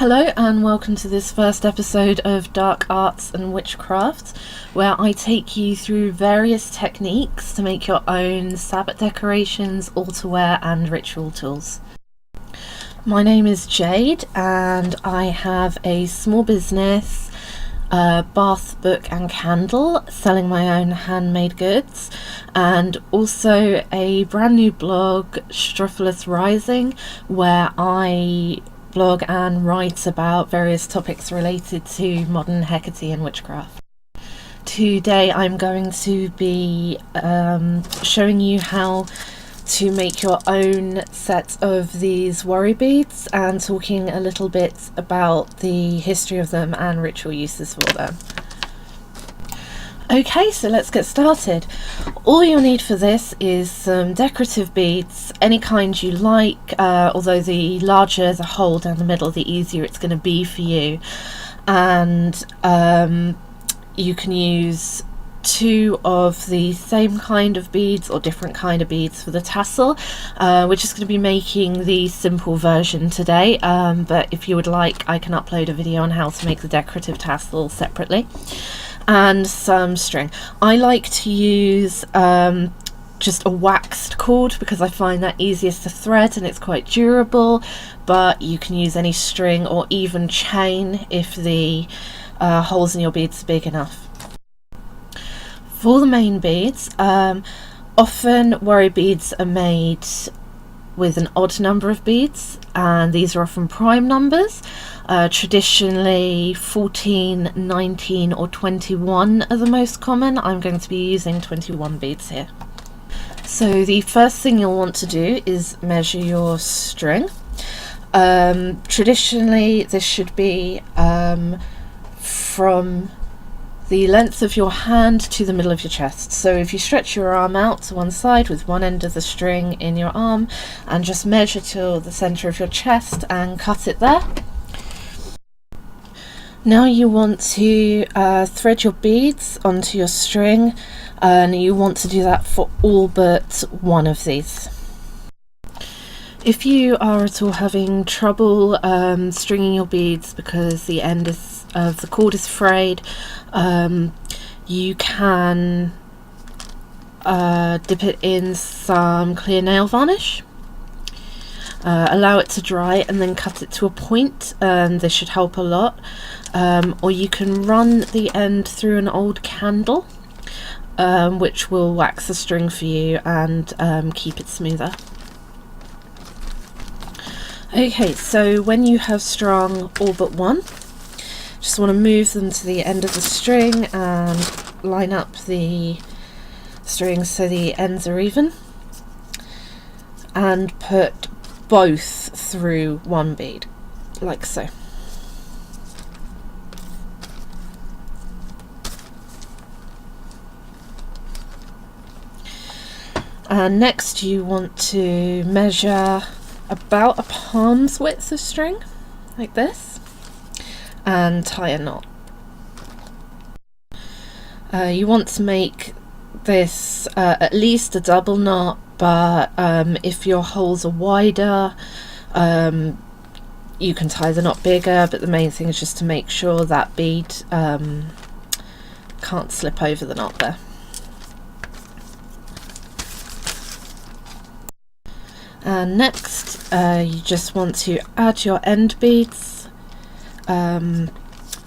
Hello and welcome to this first episode of Dark Arts and Witchcraft, where I take you through various techniques to make your own Sabbath decorations, altarware and ritual tools. My name is Jade and I have a small business, bath, book and candle, selling my own handmade goods, and also a brand new blog, Struffulus Rising, where I blog and write about various topics related to modern Hecate and witchcraft. Today I'm going to be showing you how to make your own set of these worry beads and talking a little bit about the history of them and ritual uses for them. Okay, so let's get started. All you'll need for this is some decorative beads, any kind you like, although the larger the hole down the middle, the easier it's going to be for you. And you can use two of the same kind of beads or different kind of beads for the tassel. We're just going to be making the simple version today, but if you would like, I can upload a video on how to make the decorative tassel separately. And some string. I like to use just a waxed cord because I find that easiest to thread and it's quite durable, but you can use any string or even chain if the holes in your beads are big enough. For the main beads, often worry beads are made with an odd number of beads, and these are often prime numbers. Traditionally 14, 19 or 21 are the most common. I'm going to be using 21 beads here. So the first thing you'll want to do is measure your string. Traditionally this should be from the length of your hand to the middle of your chest. So if you stretch your arm out to one side with one end of the string in your arm and just measure till the center of your chest and cut it there. Now you want to thread your beads onto your string, and you want to do that for all but one of these. If you are at all having trouble stringing your beads because the end of the cord is frayed, you can dip it in some clear nail varnish, allow it to dry and then cut it to a point, and this should help a lot. Or you can run the end through an old candle, which will wax the string for you and keep it smoother. Okay, so when you have strung all but one, just want to move them to the end of the string and line up the strings so the ends are even, and put both through one bead, like so. And next you want to measure about a palm's width of string, like this, and tie a knot. You want to make this at least a double knot, but if your holes are wider, you can tie the knot bigger, but the main thing is just to make sure that bead can't slip over the knot there. And next you just want to add your end beads and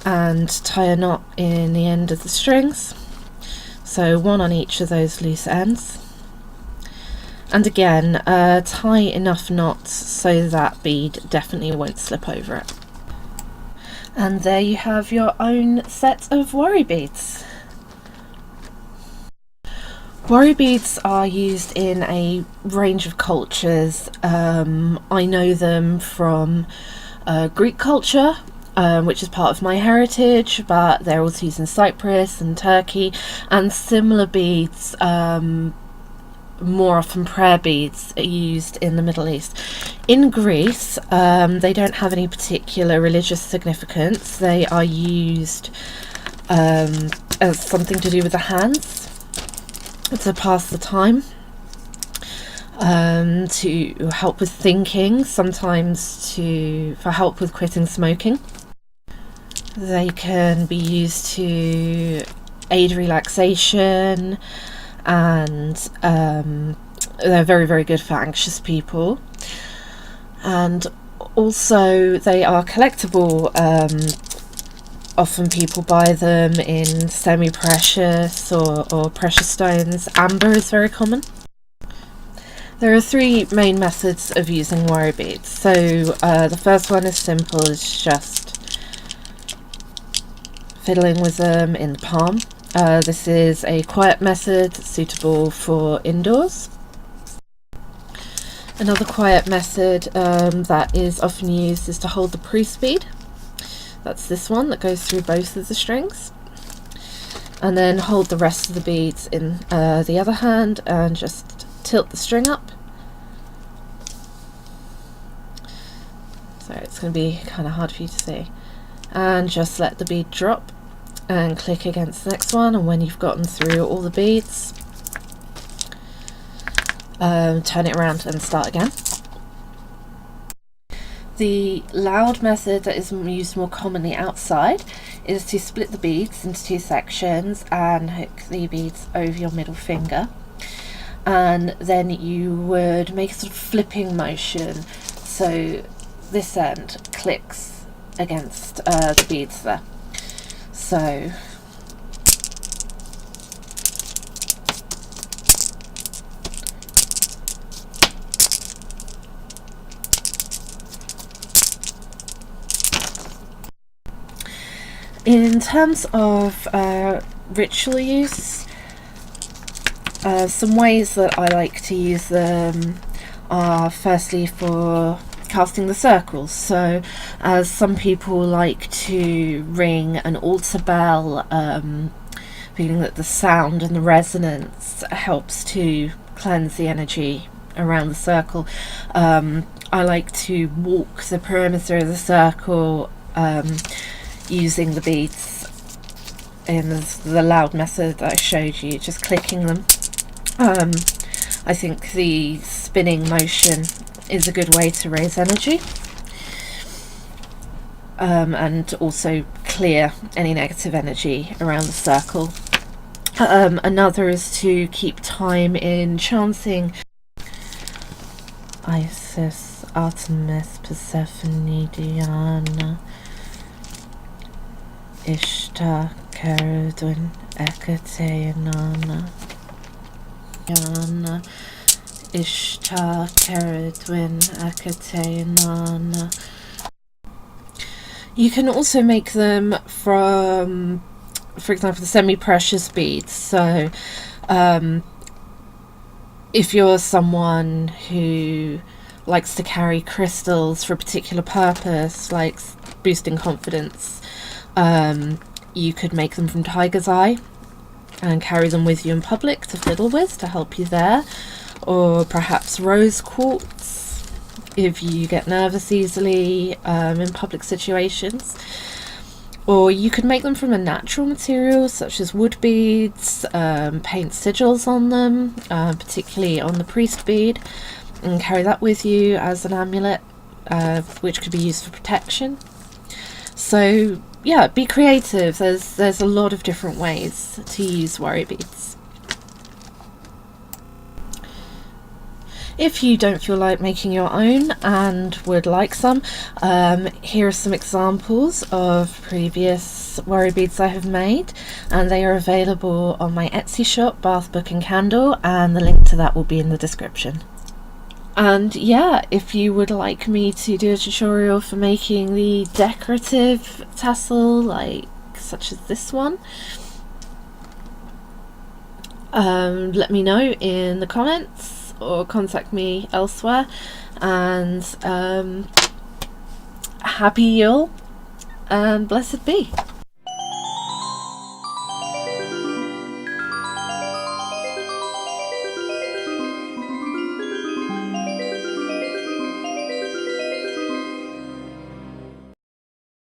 tie a knot in the end of the strings, so one on each of those loose ends, and again tie enough knots so that bead definitely won't slip over it. And there you have your own set of worry beads. Worry beads are used in a range of cultures. I know them from Greek culture, which is part of my heritage, but they're also used in Cyprus and Turkey, and similar beads, more often prayer beads, are used in the Middle East. In Greece, they don't have any particular religious significance. They are used as something to do with the hands, to pass the time. to help with thinking, sometimes for help with quitting smoking. They can be used to aid relaxation, and they're very, very good for anxious people. And also they are collectible. Often people buy them in semi-precious or precious stones. Amber is very common. There are three main methods of using worry beads. So the first one is simple, it's just fiddling with them in the palm. This is a quiet method suitable for indoors. Another quiet method that is often used is to hold the priest bead. That's this one that goes through both of the strings. And then hold the rest of the beads in the other hand and just tilt the string up. So it's going to be kind of hard for you to see. And just let the bead drop and click against the next one, and when you've gotten through all the beads, turn it around and start again. The loud method that is used more commonly outside is to split the beads into two sections and hook the beads over your middle finger, and then you would make a sort of flipping motion, so this end clicks against the beads there. So in terms of ritual use, some ways that I like to use them are firstly for casting the circles. So some people like to ring an altar bell, feeling that the sound and the resonance helps to cleanse the energy around the circle. I like to walk the perimeter of the circle using the beads in the loud method that I showed you, just clicking them. I think the spinning motion is a good way to raise energy, and also clear any negative energy around the circle. Another is to keep time in chanting Isis, Artemis, Persephone, Diana, Ishtar, Keridwen, Hekate, Nana. Diana, Ishtar, Keridwen, Hekate, Nana. You can also make them from, for example, the semi-precious beads. So if you're someone who likes to carry crystals for a particular purpose, like boosting confidence, you could make them from tiger's eye and carry them with you in public to fiddle with to help you there, or perhaps rose quartz if you get nervous easily in public situations. Or you could make them from a natural material such as wood beads, paint sigils on them, particularly on the priest bead, and carry that with you as an amulet, which could be used for protection. So yeah, be creative. There's a lot of different ways to use worry beads. If you don't feel like making your own and would like some, here are some examples of previous worry beads I have made, and they are available on my Etsy shop, Bath Book and Candle, and the link to that will be in the description. And yeah, if you would like me to do a tutorial for making the decorative tassel, such as this one, let me know in the comments or contact me elsewhere. And happy Yule and blessed be.